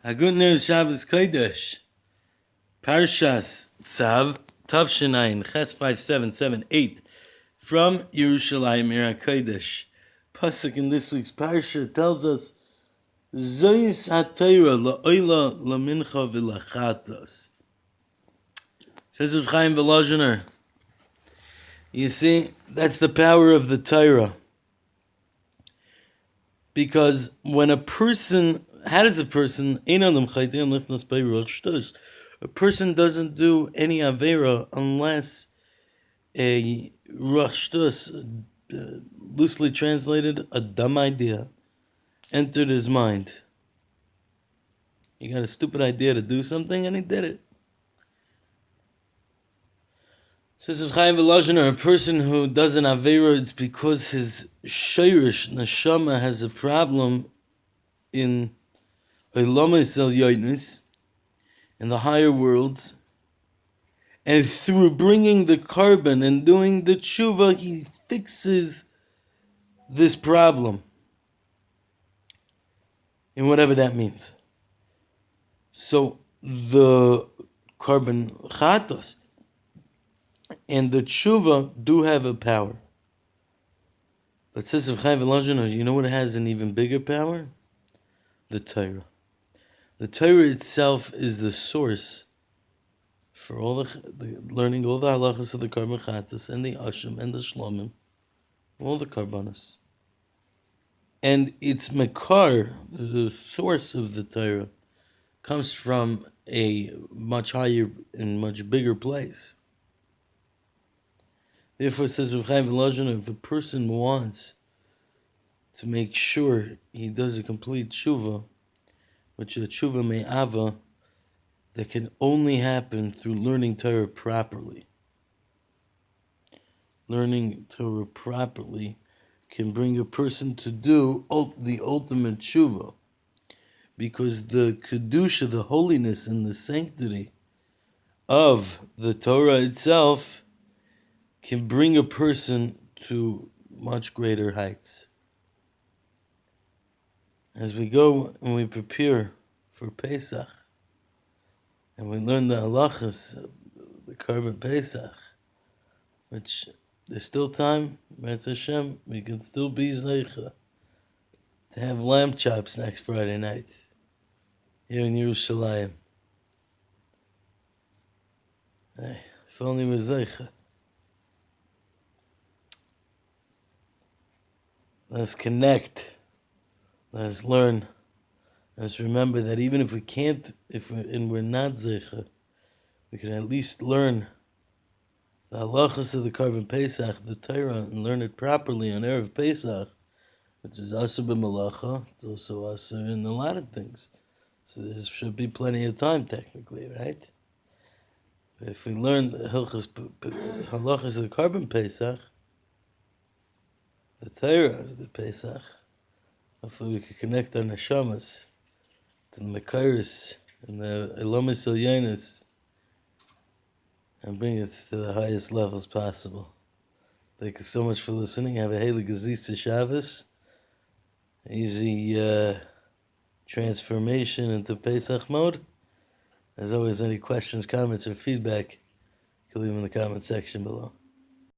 A good news Shabbos Kodesh. Parshas Tzav, Tavshinayin, Ches 5778, from Yerushalayim, Ira Kodesh. Pasuk in this week's Parsha tells us, Zoyis HaTorah la'oila lamincha v'lachatos. Says Rav Chaim Volozhiner. You see, that's the power of the Torah. Because when a person, how does a person, a person doesn't do any Avera unless a Rashtus, loosely translated, a dumb idea, entered his mind. He got a stupid idea to do something and he did it. Says Rav Chaim Volozhiner, a person who does an Avera, it's because his Shirish, Neshama, has a problem in Olamis El Yoinus, in the higher worlds, and through bringing the carbon and doing the tshuva, he fixes this problem, in whatever that means. So the carbon chatos and the tshuva do have a power. But says Rav Chaim Volozhiner, you know what has an even bigger power? The Torah. The Torah itself is the source for all the learning all the halachas of the carbon chatas and the asham and the shlomim, all the karbanos. And its mekar, the source of the Torah, comes from a much higher and much bigger place. Therefore, says Rav Chaim Volozhiner, if a person wants to make sure he does a complete tshuva, which is a tshuva me'ava, that can only happen through learning Torah properly. Learning Torah properly can bring a person to do the ultimate tshuva, because the kedusha, the holiness and the sanctity of the Torah itself can bring a person to much greater heights. As we go and we prepare for Pesach, and we learn the halachas of the carbon Pesach, which there's still time, Meretz Hashem, we can still be zeicha to have lamb chops next Friday night here in Yerushalayim. Hey, if only we're zeicha. Let's connect. Let's learn. Let's remember that even if we can't, we're not zeicha, we can at least learn the halachas of the carbon Pesach, the Torah, and learn it properly on Erev Pesach, which is asur b'malacha. It's also asur in a lot of things. So there should be plenty of time, technically, right? But if we learn the halachas of the carbon Pesach, the Torah of the Pesach, hopefully we can connect our neshamas to the Mekaris and the Elomis Elyonis and bring it to the highest levels possible. Thank you so much for listening. Have a Heilig Gazisa Shabbos. Easy transformation into Pesach mode. As always, any questions, comments, or feedback, you can leave them in the comment section below.